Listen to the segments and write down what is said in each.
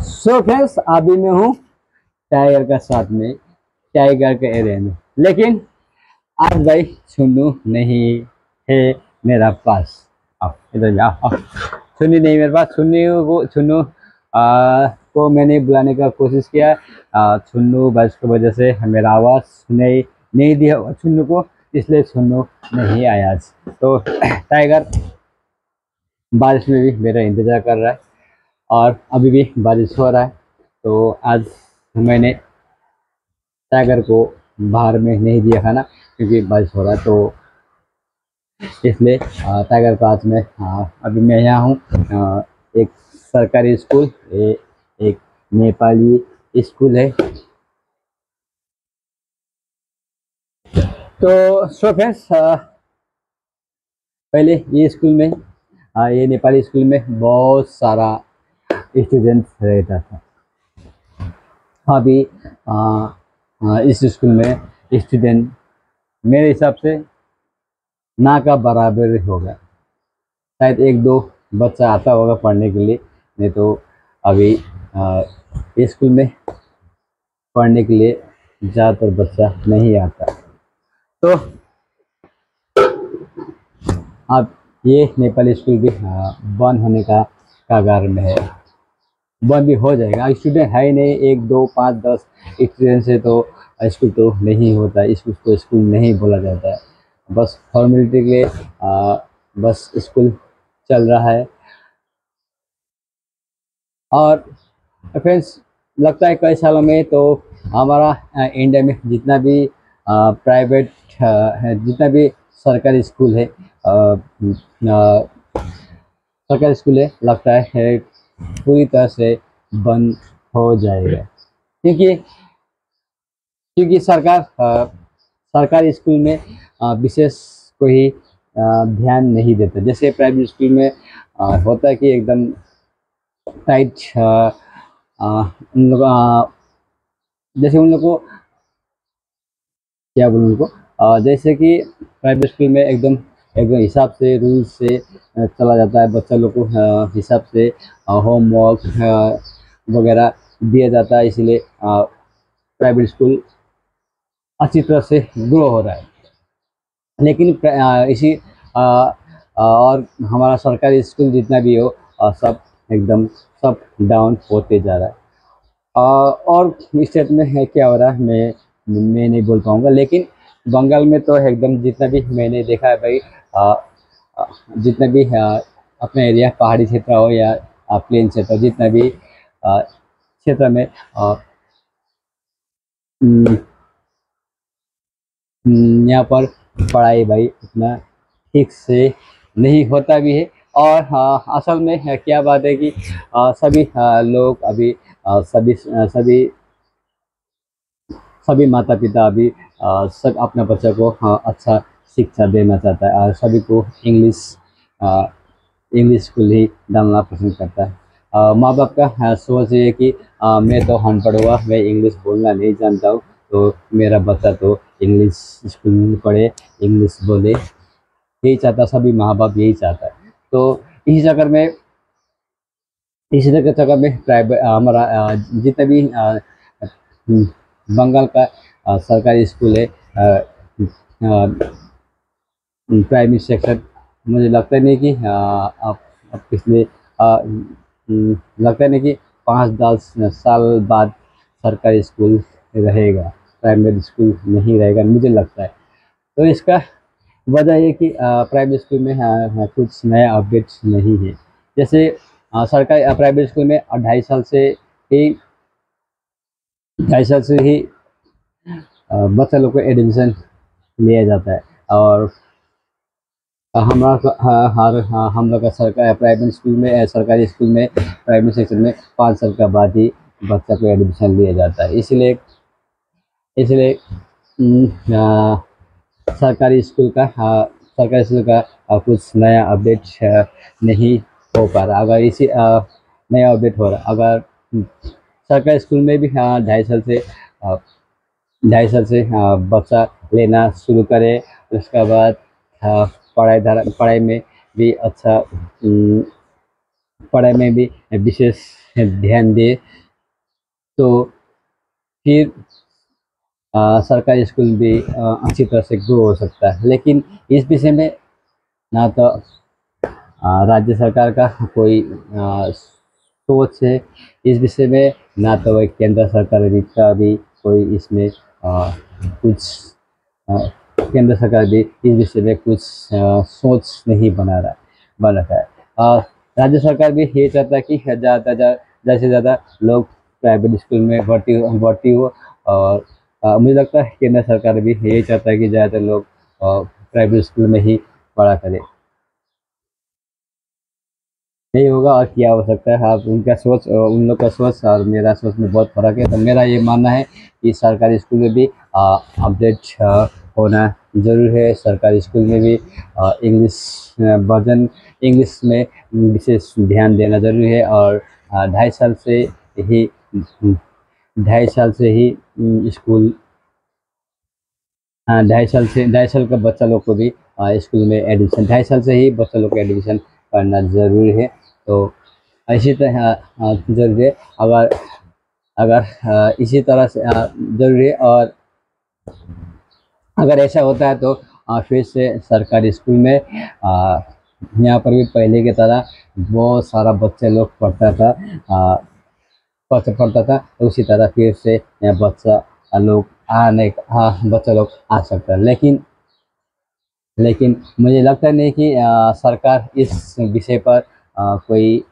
So friends, अभी मैं हूँ टाइगर का साथ में, टाइगर के एरिया में। लेकिन आज भाई छुन्नू नहीं है मेरा पास। आओ इधर जाओ। छुन्नी नहीं मेरे पास। छुन्नू को मैंने बुलाने का कोशिश किया। छुन्नू बारिश की वजह से मेरा आवाज़ नहीं दिया छुन्नू को, इसलिए छुन्नू नहीं आया आज। तो टाइगर बारिश में भी मेरा इंतज़ार कर रहा है और अभी भी बारिश हो रहा है। तो आज मैंने टाइगर को बाहर में नहीं दिया खाना, क्योंकि बारिश हो रहा है। तो इसलिए टाइगर को आज मैं अभी मैं यहाँ हूँ एक सरकारी स्कूल, एक नेपाली स्कूल है। तो सो फ्रेंड्स, पहले ये स्कूल में ये नेपाली स्कूल में बहुत सारा स्टूडेंट रहता था। अभी इस स्कूल में स्टूडेंट मेरे हिसाब से ना का बराबर होगा। शायद एक दो बच्चा आता होगा पढ़ने के लिए, नहीं तो अभी स्कूल में पढ़ने के लिए ज़्यादातर बच्चा नहीं आता। तो अब ये नेपाली स्कूल भी बंद होने का कगार में है। बंद भी हो जाएगा। स्टूडेंट है ही नहीं, 1 2 5 10 स्टूडेंट से तो स्कूल तो नहीं होता। स्कूल को स्कूल नहीं बोला जाता है। बस फॉर्मेलिटी के लिए बस स्कूल चल रहा है। और फ्रेंड्स, लगता है कई सालों में तो हमारा इंडिया में जितना भी प्राइवेट है, जितना भी सरकारी स्कूल है, सरकारी स्कूल है, लगता है पूरी तरह से बंद हो जाएगा। क्योंकि सरकारी स्कूल में विशेष कोई ध्यान नहीं देता। जैसे प्राइवेट स्कूल में होता है कि एकदम टाइट उन लोग जैसे उन लोग को क्या बोलूँ उनको, जैसे कि प्राइवेट स्कूल में एकदम एकदम हिसाब से रूल से चला जाता है। बच्चा लोग को हिसाब से होमवर्क वगैरह दिया जाता है। इसलिए प्राइवेट स्कूल अच्छी तरह से ग्रो हो रहा है। लेकिन और हमारा सरकारी स्कूल जितना भी हो सब डाउन होते जा रहा है। और स्टेट में है क्या हो रहा है मैं नहीं बोल पाऊँगा। लेकिन बंगाल में तो एकदम जितना भी मैंने देखा है भाई, जितना भी अपना एरिया पहाड़ी क्षेत्र हो या प्लेन क्षेत्र, जितना भी क्षेत्र में यहाँ पर पढ़ाई भाई उतना ठीक से नहीं होता भी है। और असल में क्या बात है कि सभी लोग अभी सभी माता पिता अभी सब अपने बच्चों को अच्छा शिक्षा देना चाहता है और सभी को इंग्लिश स्कूल ही डालना पसंद करता है। माँ बाप का सोच ये है कि मैं तो अनपढ़ हुआ, मैं इंग्लिश बोलना नहीं जानता हूँ, तो मेरा बच्चा तो इंग्लिश स्कूल में पढ़े, इंग्लिश बोले। यही चाहता, सभी माँ बाप यही चाहता है। तो इसी चक्कर में प्राइवेट हमारा जितना भी बंगाल का सरकारी स्कूल है, प्राइमरी सेक्शन, मुझे लगता नहीं कि आप पिछले लगता नहीं कि 5-10 साल बाद सरकारी स्कूल रहेगा, प्राइमरी स्कूल नहीं रहेगा, मुझे लगता है। तो इसका वजह ये कि प्राइवेट स्कूल में कुछ नया अपडेट नहीं है। जैसे सरकारी प्राइवेट स्कूल में 2.5 साल से ही बच्चा लोग को एडमिशन लिया जाता है। और हम लोग का सरकारी स्कूल में प्राइमरी सेक्शन में 5 साल के बाद ही बच्चा को एडमिशन लिया जाता है। इसलिए सरकारी स्कूल का कुछ नया अपडेट नहीं हो पा रहा। अगर इसी नया अपडेट हो रहा, अगर सरकारी स्कूल में भी 2.5 साल से बच्चा लेना शुरू करे, उसके बाद पढ़ाई में भी अच्छा, पढ़ाई में भी विशेष ध्यान दे तो फिर सरकारी स्कूल भी अच्छी तरह से ग्रो हो सकता है। लेकिन इस विषय में ना तो राज्य सरकार का कोई सोच है इस विषय में, ना तो वह केंद्र सरकार भी का भी कोई इसमें कुछ अ, केंद्र सरकार भी इस विषय में कुछ सोच नहीं बना रखा है। राज्य सरकार भी ये चाहता है कि ज़्यादा से ज़्यादा लोग प्राइवेट स्कूल में भर्ती हो। और मुझे लगता है केंद्र सरकार भी यही चाहता है कि ज़्यादातर लोग प्राइवेट स्कूल में ही पढ़ा करें। नहीं होगा और क्या हो सकता है। आप उनका सोच उन लोग का सोच और मेरा सोच में बहुत फ़र्क है। तो मेरा ये मानना है कि सरकारी स्कूल में भी अपडेट होना ज़रूर है। सरकारी स्कूल में भी इंग्लिश वर्जन इंग्लिश में विशेष ध्यान देना ज़रूरी है। और 2.5 साल से ही 2.5 साल से ही स्कूल 2.5 साल का बच्चा लोग को भी स्कूल में एडमिशन 2.5 साल से ही बच्चा लोग का एडमिशन करना ज़रूरी है। तो इसी तरह ज़रूरी है। अगर अगर इसी तरह से ज़रूरी है। और अगर ऐसा होता है तो फिर से सरकारी स्कूल में यहाँ पर भी पहले की तरह बहुत सारा बच्चे लोग पढ़ता था। तो उसी तरह फिर से यहाँ लोग बच्चा लोग आ सकता है। लेकिन मुझे लगता नहीं कि सरकार इस विषय पर कोई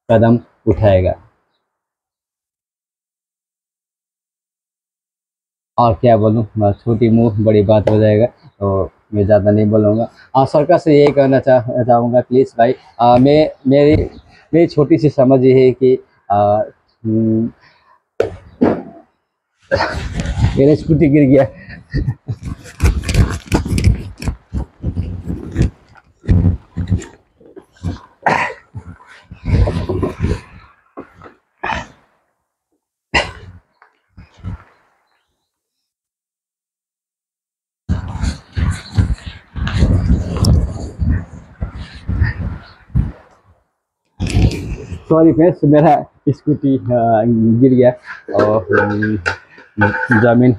कदम उठाएगा। और क्या बोलूँ, बस छोटी मुँह बड़ी बात हो जाएगा। तो मैं ज़्यादा नहीं बोलूँगा। सरकार से यही कहना चाहूँगा, प्लीज़ भाई, मेरी छोटी सी समझ ये है कि हम्म, मेरा स्कूटी गिर गया। सॉरी फ्रेंड्स, मेरा स्कूटी गिर गया। और ज़मीन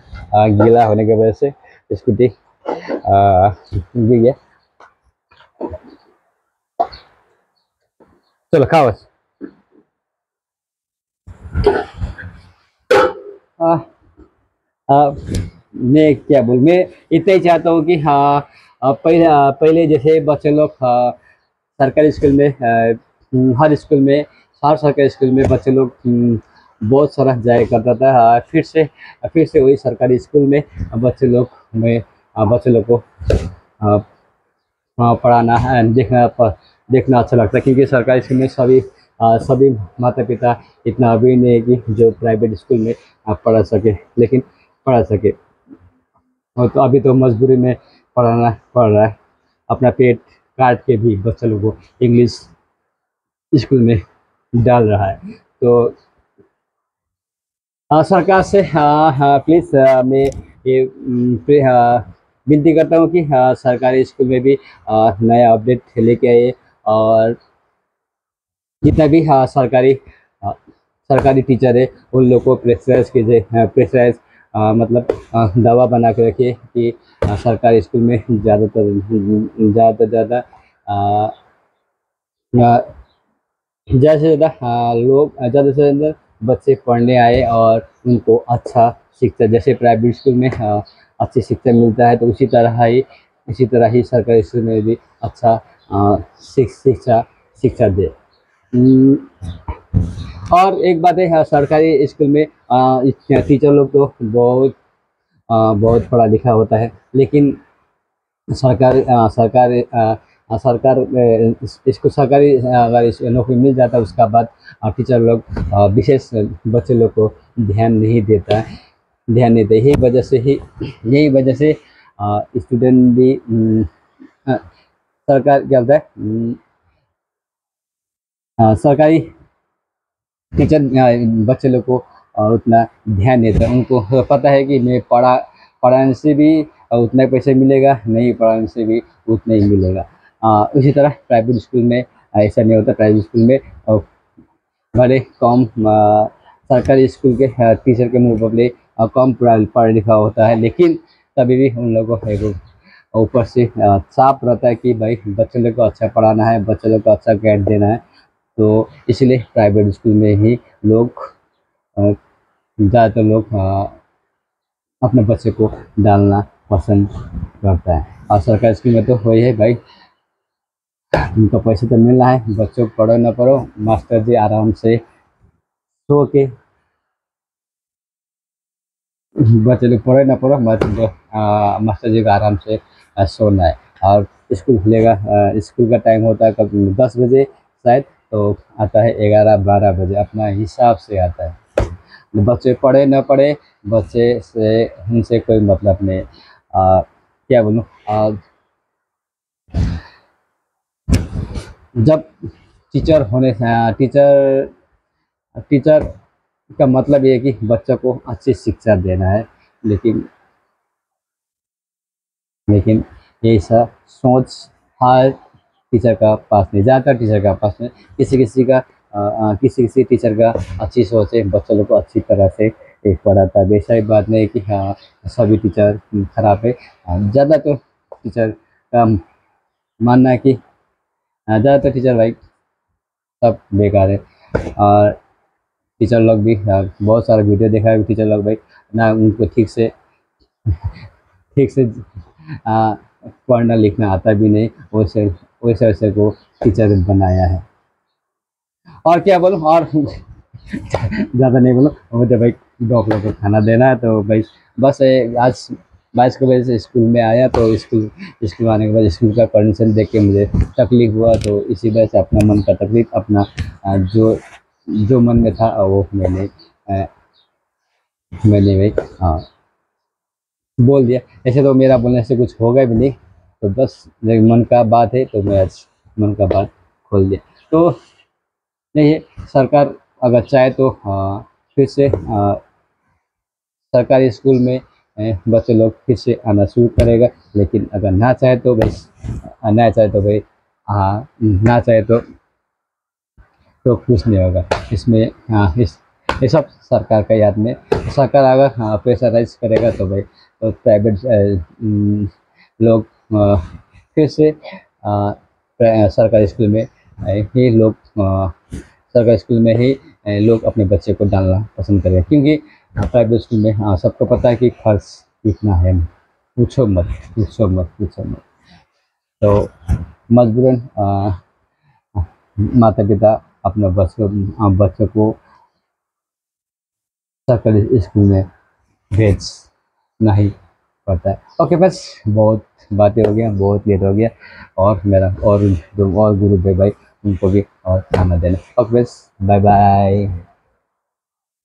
गीला होने की वजह से स्कूटी गिर गया। चलो खाओ। आ, आ, मैं क्या बोलूँ, मैं इतना ही चाहता हूँ कि हाँ, पहले जैसे बच्चे लोग सरकारी स्कूल में हर सरकारी स्कूल में बच्चे लोग बहुत सारा जाया करता था। फिर से वही सरकारी स्कूल में बच्चे लोग को आ, पढ़ाना है, देखना अच्छा लगता है। क्योंकि सरकारी स्कूल में सभी माता पिता इतना अभी नहीं है कि जो प्राइवेट स्कूल में पढ़ा सके। और तो अभी तो मजबूरी में पढ़ाना पड़ रहा है। अपना पेट काट के भी बच्चा लोग को इंग्लिश स्कूल में डाल रहा है। तो सरकार से हाँ हाँ प्लीज़, मैं ये विनती करता हूँ कि सरकारी स्कूल में भी नया अपडेट लेके आइए। और जितना भी अ, सरकारी टीचर है उन लोग को प्रेशराइज कीजिए। प्रेशराइज मतलब दवा बना के रखिए कि सरकारी स्कूल में ज़्यादा अ, ज़्यादा से ज़्यादा लोग ज़्यादा से ज़्यादा बच्चे पढ़ने आए और उनको अच्छा शिक्षा, जैसे प्राइवेट स्कूल में अच्छी शिक्षा मिलता है, तो उसी तरह ही सरकारी स्कूल में भी अच्छा शिक्षा दे। उम, और एक बात है, सरकारी स्कूल में टीचर लोग तो बहुत पढ़ा लिखा होता है। लेकिन इसको सरकारी अगर नौकरी मिल जाता है उसका बाद टीचर लोग विशेष बच्चे लोग को ध्यान नहीं देते। यही वजह से स्टूडेंट भी अ, सरकार क्या होता है, सरकारी टीचर बच्चे लोग को उतना ध्यान नहीं देता। उनको पता है कि मैं पढ़ाने से भी उतना ही पैसे मिलेगा, नहीं पढ़ाने से भी उतना ही मिलेगा। उसी तरह प्राइवेट स्कूल में ऐसा नहीं होता। प्राइवेट स्कूल में बड़े कम सरकारी स्कूल के टीचर के मुकाबले कम पढ़ा लिखा होता है, लेकिन तभी भी उन लोगों को एक ऊपर से साफ रहता है कि भाई बच्चे लोग को अच्छा पढ़ाना है, बच्चे लोग को अच्छा गाइड देना है। तो इसलिए प्राइवेट स्कूल में ही लोग ज़्यादातर लोग अपने बच्चे को डालना पसंद करता है। और सरकारी स्कूल में तो वही है भाई, उनका पैसे तो मिल रहा है, बच्चों को पढ़ो ना पढ़ो, मास्टर जी आराम से सो के, बच्चे लोग पढ़े ना पढ़ो, मास्टर जी को आराम से सोना है। और स्कूल खुलेगा, स्कूल का टाइम होता है कब 10 बजे शायद, तो आता है 11-12 बजे, अपना हिसाब से आता है। बच्चे पढ़े ना पढ़े, बच्चे से उनसे कोई मतलब नहीं। क्या बोलूँ, जब टीचर होने टीचर टीचर का मतलब ये है कि बच्चों को अच्छी शिक्षा देना है, लेकिन लेकिन ये ऐसा सोच हर टीचर का पास नहीं, ज़्यादातर टीचर का पास नहीं, किसी किसी का किसी किसी टीचर का अच्छी सोच है, बच्चों लोग को अच्छी तरह से एक पढ़ाता है। ऐसा ही बात नहीं है कि हाँ सभी टीचर खराब है। ज़्यादातर टीचर का मानना है कि ज़्यादातर टीचर भाई सब बेकार है। और टीचर लोग भी बहुत सारा वीडियो देखा है, टीचर लोग भाई ना उनको ठीक से पढ़ना लिखना आता भी नहीं, वैसे वैसे वैसे को टीचर बनाया है। और क्या बोलूँ, और ज़्यादा नहीं बोलूँ, मुझे भाई डॉग को खाना देना है, तो भाई बस आज 22 बजे से स्कूल में आया, तो स्कूल आने के बाद स्कूल का कंडीशन देख के मुझे तकलीफ़ हुआ, तो इसी वजह से अपना मन का तकलीफ़, अपना जो जो मन में था वो मैंने भाई बोल दिया। ऐसे तो मेरा बोलने से कुछ होगा भी नहीं, तो बस मेरे मन का बात है, तो मैं आज मन का बात खोल दिया। तो नहीं है, सरकार अगर चाहे तो फिर से सरकारी स्कूल में बच्चे लोग फिर से आना शुरू करेगा, लेकिन अगर ना चाहे तो भाई ना चाहे तो कुछ नहीं होगा इसमें। ये सब सरकार का याद में, सरकार अगर प्रेशराइज करेगा तो भाई तो प्राइवेट लोग फिर से सरकारी स्कूल में ही लोग सरकारी स्कूल में ही लोग अपने बच्चे को डालना पसंद करेंगे, क्योंकि प्राइवेट स्कूल में सबको पता है कि खर्च कितना है, पूछो मत पूछो मत पूछो मत। तो मजबूरन माता पिता अपने बच्चों को सरकारी स्कूल में भेजना ही पड़ता है। ओके बस बहुत बातें हो गया, बहुत लेट हो गया, और मेरा और जो और गुरु भाई उनको भी और खाना देना। ओके बस बाय बाय।